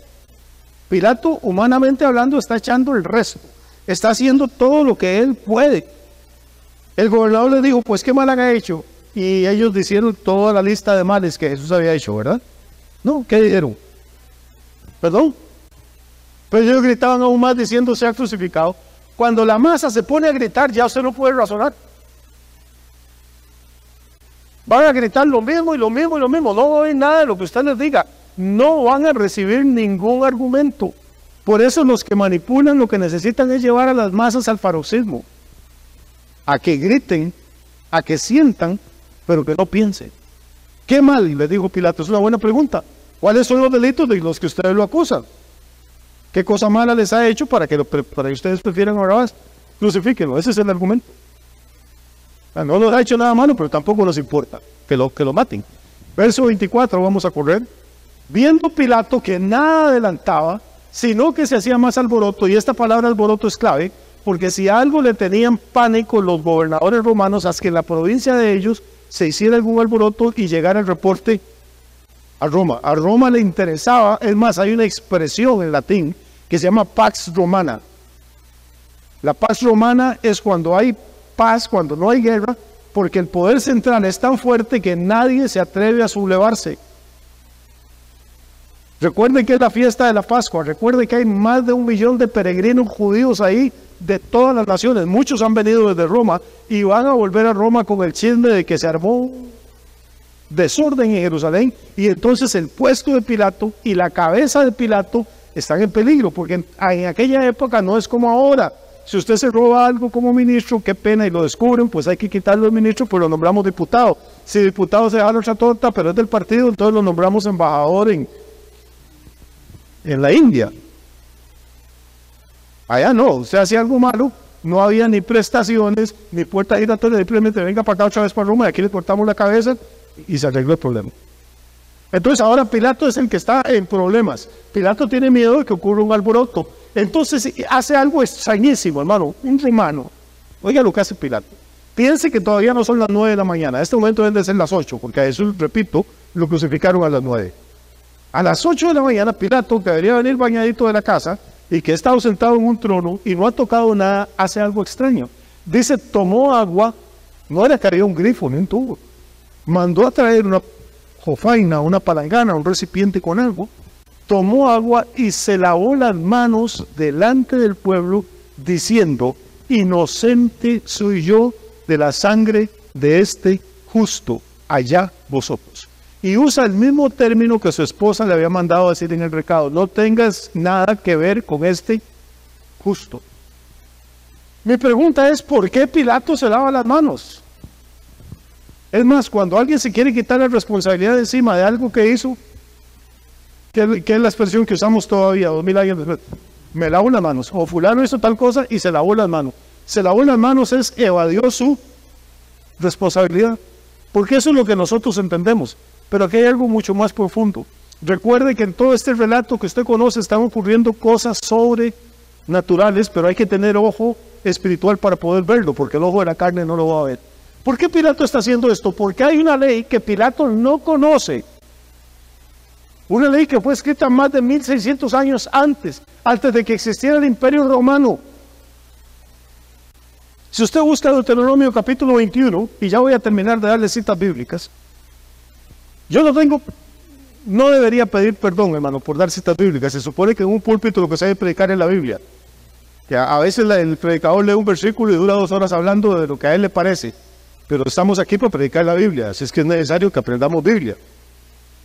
Pilato, humanamente hablando, está echando el resto. Está haciendo todo lo que él puede. El gobernador le dijo, pues qué mal han hecho. Y ellos dijeron toda la lista de males que Jesús había hecho, ¿verdad? No, ¿qué dijeron? ¿Perdón? Pero ellos gritaban aún más diciendo, sea crucificado. Cuando la masa se pone a gritar, ya usted no puede razonar. Van a gritar lo mismo y lo mismo y lo mismo. No oyen nada de lo que usted les diga. No van a recibir ningún argumento. Por eso los que manipulan lo que necesitan es llevar a las masas al paroxismo. A que griten, a que sientan, pero que no piensen. ¿Qué mal? Y le dijo Pilato, es una buena pregunta. ¿Cuáles son los delitos de los que ustedes lo acusan? ¿Qué cosa mala les ha hecho para que ustedes prefieran a Barrabás? Crucifíquenlo, ese es el argumento. No nos ha hecho nada malo, pero tampoco nos importa que lo maten. Verso 24, vamos a correr. Viendo Pilato que nada adelantaba, sino que se hacía más alboroto, y esta palabra alboroto es clave, porque si algo le tenían pánico los gobernadores romanos, es que en la provincia de ellos se hiciera algún alboroto y llegara el reporte a Roma. A Roma le interesaba, es más, hay una expresión en latín que se llama Pax Romana. La Pax Romana es cuando hay paz, cuando no hay guerra, porque el poder central es tan fuerte que nadie se atreve a sublevarse. Recuerden que es la fiesta de la Pascua, recuerden que hay más de 1 millón de peregrinos judíos ahí de todas las naciones, muchos han venido desde Roma y van a volver a Roma con el chisme de que se armó desorden en Jerusalén, y entonces el puesto de Pilato y la cabeza de Pilato están en peligro, porque en aquella época no es como ahora. Si usted se roba algo como ministro, qué pena, y lo descubren, pues hay que quitarlo de ministro, pues lo nombramos diputado. Si diputado se da la otra torta, pero es del partido, entonces lo nombramos embajador en la India. Allá no, usted hacía algo malo, no había ni prestaciones, ni puerta giratoria, simplemente venga para acá otra vez para Roma, y aquí le cortamos la cabeza y se arregló el problema. Entonces ahora Pilato es el que está en problemas. Pilato tiene miedo de que ocurra un alboroto. Entonces hace algo extrañísimo, hermano, un romano. Oiga lo que hace Pilato. Piense que todavía no son las 9 de la mañana. En este momento deben de ser las 8, porque a Jesús, repito, lo crucificaron a las 9. A las 8 de la mañana, Pilato, que debería venir bañadito de la casa, y que ha estado sentado en un trono y no ha tocado nada, hace algo extraño. Dice, tomó agua, no era que había un grifo ni un tubo. Mandó a traer una jofaina, una palangana, un recipiente con agua. Tomó agua y se lavó las manos delante del pueblo, diciendo, inocente soy yo de la sangre de este justo, allá vosotros. Y usa el mismo término que su esposa le había mandado a decir en el recado, no tengas nada que ver con este justo. Mi pregunta es, ¿por qué Pilato se lava las manos? Es más, cuando alguien se quiere quitar la responsabilidad encima de algo que hizo, que es la expresión que usamos todavía, 2000 años después, me lavo las manos, o fulano hizo tal cosa y se lavó las manos. Se lavó las manos es evadió su responsabilidad, porque eso es lo que nosotros entendemos, pero aquí hay algo mucho más profundo. Recuerde que en todo este relato que usted conoce están ocurriendo cosas sobrenaturales, pero hay que tener ojo espiritual para poder verlo, porque el ojo de la carne no lo va a ver. ¿Por qué Pilato está haciendo esto? Porque hay una ley que Pilato no conoce. Una ley que fue escrita más de 1600 años antes de que existiera el Imperio Romano. Si usted busca Deuteronomio capítulo 21, y ya voy a terminar de darle citas bíblicas, yo no debería pedir perdón, hermano, por dar citas bíblicas. Se supone que en un púlpito lo que se debe predicar es la Biblia. Que a veces el predicador lee un versículo y dura 2 horas hablando de lo que a él le parece. Pero estamos aquí para predicar la Biblia, así es que es necesario que aprendamos Biblia.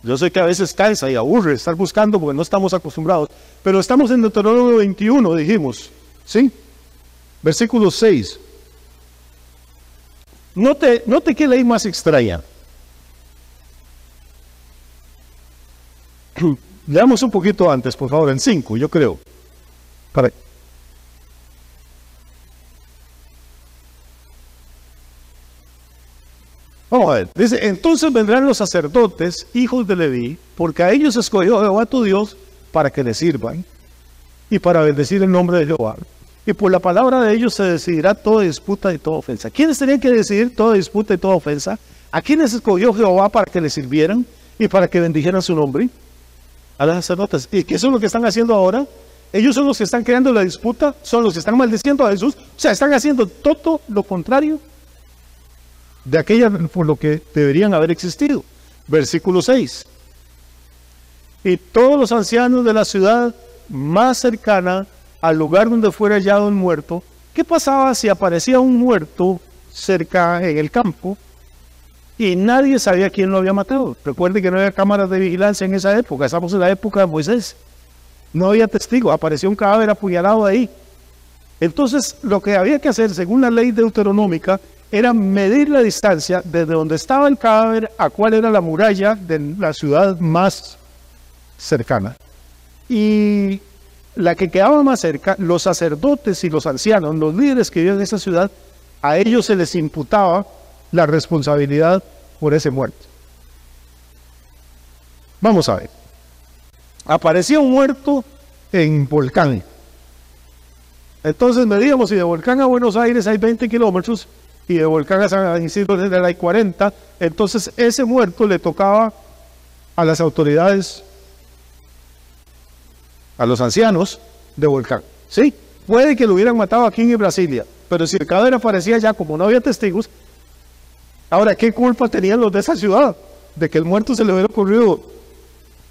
Yo sé que a veces cansa y aburre estar buscando porque no estamos acostumbrados. Pero estamos en Deuteronomio 21, dijimos, ¿sí? Versículo 6. Note qué ley más extraña. Leamos un poquito antes, por favor, en 5, yo creo. Vamos a ver, dice, entonces vendrán los sacerdotes, hijos de Leví, porque a ellos escogió Jehová tu Dios para que le sirvan y para bendecir el nombre de Jehová. Y por la palabra de ellos se decidirá toda disputa y toda ofensa. ¿Quiénes tenían que decidir toda disputa y toda ofensa? ¿A quiénes escogió Jehová para que le sirvieran y para que bendijeran su nombre? A los sacerdotes. ¿Y qué es lo que están haciendo ahora? Ellos son los que están creando la disputa, son los que están maldiciendo a Jesús. O sea, están haciendo todo lo contrario de aquella por lo que deberían haber existido. Versículo 6. Y todos los ancianos de la ciudad más cercana al lugar donde fuera hallado el muerto. ¿Qué pasaba si aparecía un muerto cerca en el campo y nadie sabía quién lo había matado? Recuerde que no había cámaras de vigilancia en esa época, estamos en la época de Moisés. No había testigo, apareció un cadáver apuñalado ahí. Entonces, lo que había que hacer, según la ley deuteronómica, era medir la distancia desde donde estaba el cadáver a cuál era la muralla de la ciudad más cercana. Y la que quedaba más cerca, los sacerdotes y los ancianos, los líderes que vivían en esa ciudad, a ellos se les imputaba la responsabilidad por ese muerto. Vamos a ver. Aparecía un muerto en Volcán. Entonces medíamos, si de Volcán a Buenos Aires hay 20 kilómetros, y de Volcán a San Isidro hay 40, entonces ese muerto le tocaba a las autoridades, a los ancianos de Volcán. Sí, puede que lo hubieran matado aquí en Brasilia, pero si el cadáver aparecía ya, como no había testigos, ahora, ¿qué culpa tenían los de esa ciudad de que el muerto se le hubiera ocurrido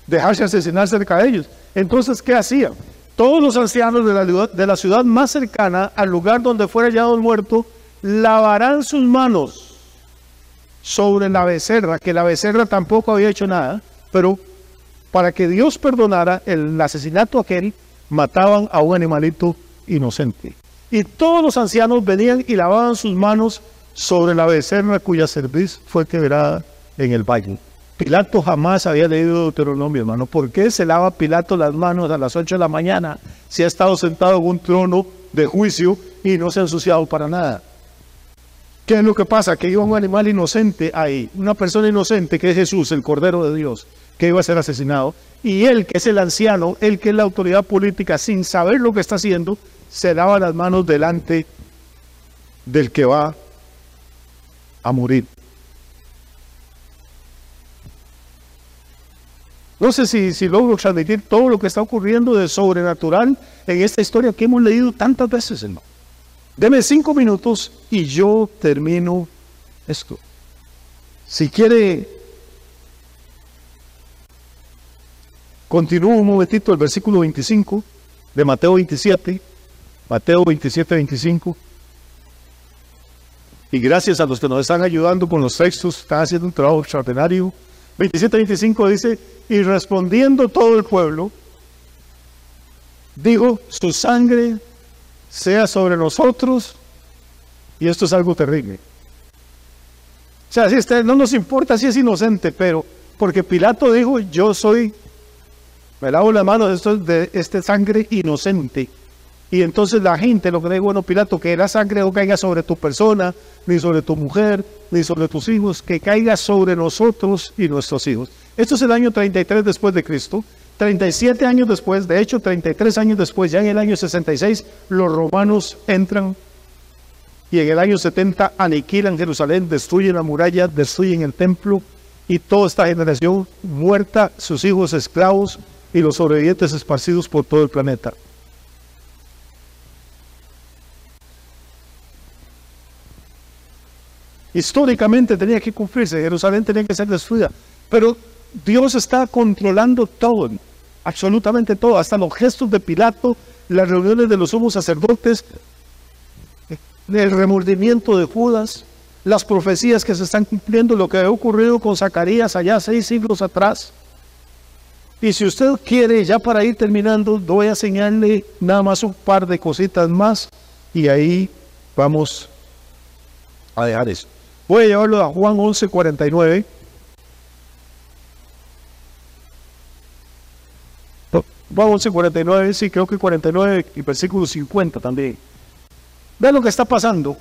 dejarse asesinar cerca de ellos? Entonces, ¿qué hacían? Todos los ancianos de la ciudad más cercana al lugar donde fuera hallado el muerto lavarán sus manos sobre la becerra, que la becerra tampoco había hecho nada, pero para que Dios perdonara el asesinato aquel, mataban a un animalito inocente. Y todos los ancianos venían y lavaban sus manos sobre la becerra cuya cerviz fue quebrada en el valle. Pilato jamás había leído Deuteronomio, hermano. ¿Por qué se lava Pilato las manos a las 8 de la mañana si ha estado sentado en un trono de juicio y no se ha ensuciado para nada? ¿Qué es lo que pasa? Que iba un animal inocente ahí, una persona inocente que es Jesús, el Cordero de Dios, que iba a ser asesinado, y él, que es el anciano, él que es la autoridad política, sin saber lo que está haciendo, se lava las manos delante del que va a morir. No sé si logro transmitir todo lo que está ocurriendo de sobrenatural en esta historia que hemos leído tantas veces, hermano. Deme 5 minutos y yo termino esto. Si quiere, continúo un momentito el versículo 25 de Mateo 27. Mateo 27, 25. Y gracias a los que nos están ayudando con los textos, están haciendo un trabajo extraordinario. 27, 25 dice, y respondiendo todo el pueblo, dijo, su sangre sea sobre nosotros, y esto es algo terrible. O sea, no nos importa si es inocente, pero porque Pilato dijo, yo soy, me lavo las manos de esta sangre inocente. Y entonces la gente lo que dijo, bueno, Pilato, que la sangre no caiga sobre tu persona, ni sobre tu mujer, ni sobre tus hijos, que caiga sobre nosotros y nuestros hijos. Esto es el año 33 después de Cristo. 37 años después, de hecho 33 años después, ya en el año 66, los romanos entran y en el año 70 aniquilan Jerusalén, destruyen la muralla, destruyen el templo y toda esta generación muerta, sus hijos esclavos y los sobrevivientes esparcidos por todo el planeta. Históricamente tenía que cumplirse, Jerusalén tenía que ser destruida, pero Dios está controlando todo, absolutamente todo, hasta los gestos de Pilato, las reuniones de los sumos sacerdotes, el remordimiento de Judas, las profecías que se están cumpliendo, lo que ha ocurrido con Zacarías allá 6 siglos atrás. Y si usted quiere, ya para ir terminando, voy a enseñarle nada más un par de cositas más y ahí vamos a dejar eso. Voy a llevarlo a Juan 11:49. Juan 11:49, sí, creo que 49 y versículo 50 también. Vean lo que está pasando.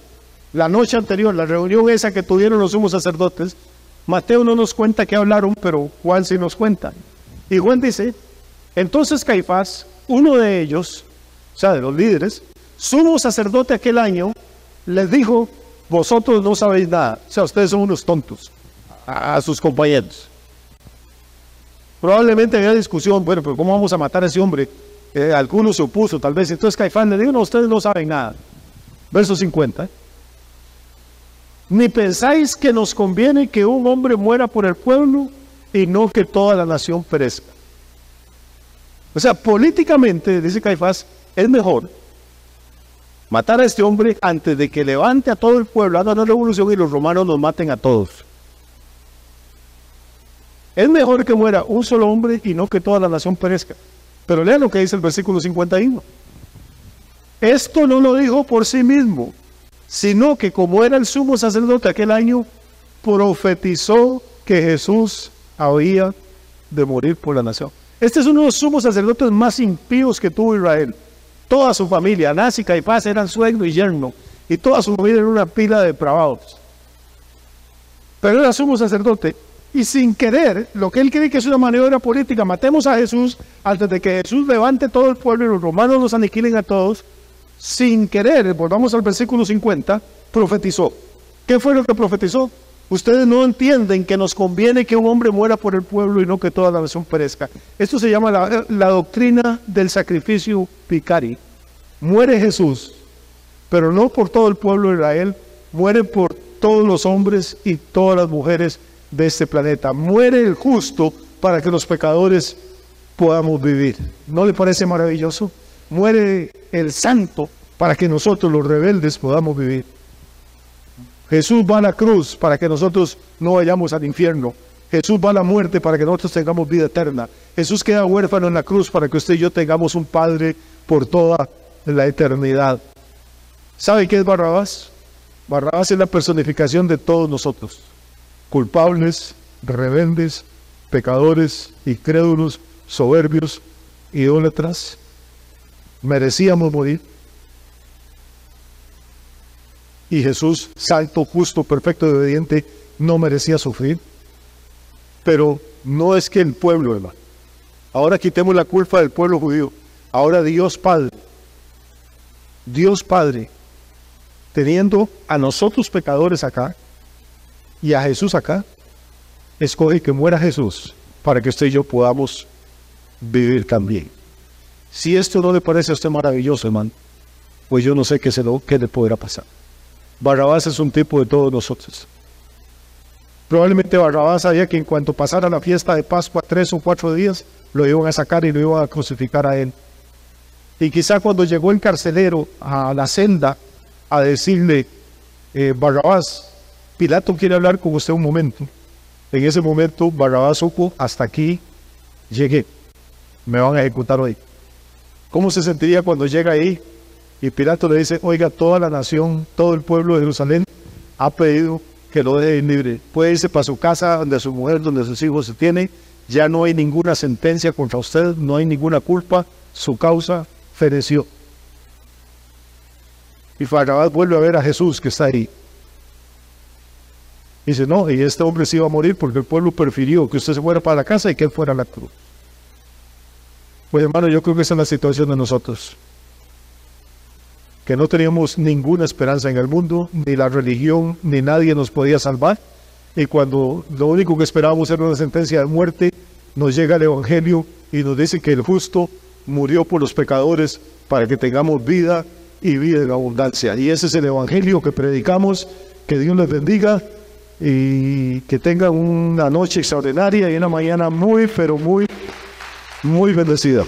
La noche anterior, la reunión esa que tuvieron los sumos sacerdotes, Mateo no nos cuenta qué hablaron, pero Juan sí nos cuenta. Y Juan dice, entonces Caifás, uno de ellos, o sea, de los líderes, sumo sacerdote aquel año, les dijo, vosotros no sabéis nada, o sea, ustedes son unos tontos, a sus compañeros. Probablemente había discusión, bueno, pero ¿cómo vamos a matar a ese hombre? Alguno se opuso, tal vez. Entonces Caifás le dijo, no, ustedes no saben nada. Verso 50. Ni pensáis que nos conviene que un hombre muera por el pueblo y no que toda la nación perezca. O sea, políticamente, dice Caifás, es mejor matar a este hombre antes de que levante a todo el pueblo, haga una revolución y los romanos nos maten a todos. Es mejor que muera un solo hombre y no que toda la nación perezca. Pero lean lo que dice el versículo 51. Esto no lo dijo por sí mismo, sino que como era el sumo sacerdote aquel año, profetizó que Jesús había de morir por la nación. Este es uno de los sumos sacerdotes más impíos que tuvo Israel. Toda su familia, Anás y Caifás, eran suegro y yerno, y toda su familia era una pila de depravados. Pero era sumo sacerdote, y sin querer, lo que él cree que es una maniobra política, matemos a Jesús antes de que Jesús levante todo el pueblo y los romanos los aniquilen a todos, sin querer, volvamos al versículo 50, profetizó. ¿Qué fue lo que profetizó? Ustedes no entienden que nos conviene que un hombre muera por el pueblo y no que toda la nación perezca. Esto se llama la doctrina del sacrificio vicari. Muere Jesús, pero no por todo el pueblo de Israel, muere por todos los hombres y todas las mujeres de este planeta. Muere el justo para que los pecadores podamos vivir. ¿No le parece maravilloso? Muere el santo para que nosotros los rebeldes podamos vivir. Jesús va a la cruz para que nosotros no vayamos al infierno. Jesús va a la muerte para que nosotros tengamos vida eterna. Jesús queda huérfano en la cruz para que usted y yo tengamos un Padre por toda la eternidad. ¿Sabe qué es Barrabás? Barrabás es la personificación de todos nosotros. Culpables, rebeldes, pecadores, incrédulos, soberbios, idólatras. Merecíamos morir. Y Jesús, santo, justo, perfecto y obediente, no merecía sufrir. Pero no es que el pueblo, hermano. Ahora quitemos la culpa del pueblo judío. Ahora Dios Padre, teniendo a nosotros pecadores acá y a Jesús acá, escoge que muera Jesús para que usted y yo podamos vivir también. Si esto no le parece a usted maravilloso, hermano, pues yo no sé qué le podrá pasar. Barrabás es un tipo de todos nosotros. Probablemente Barrabás sabía que en cuanto pasara la fiesta de Pascua, 3 o 4 días, lo iban a sacar y lo iban a crucificar a él. Y quizá cuando llegó el carcelero a la celda a decirle, Barrabás, Pilato quiere hablar con usted un momento. En ese momento Barrabás supo, hasta aquí llegué, me van a ejecutar hoy. ¿Cómo se sentiría cuando llega ahí y Pilato le dice, oiga, toda la nación, todo el pueblo de Jerusalén ha pedido que lo dejen libre? Puede irse para su casa, donde su mujer, donde sus hijos se tiene, ya no hay ninguna sentencia contra usted, no hay ninguna culpa, su causa fereció. Y Barrabás vuelve a ver a Jesús que está ahí. Dice, no, y este hombre se iba a morir porque el pueblo prefirió que usted se fuera para la casa y que él fuera a la cruz. Pues hermano, yo creo que esa es la situación de nosotros. Que no teníamos ninguna esperanza en el mundo, ni la religión, ni nadie nos podía salvar. Y cuando lo único que esperábamos era una sentencia de muerte, nos llega el Evangelio y nos dice que el justo murió por los pecadores para que tengamos vida y vida en abundancia. Y ese es el Evangelio que predicamos. Que Dios les bendiga y que tengan una noche extraordinaria y una mañana muy, pero muy bendecida.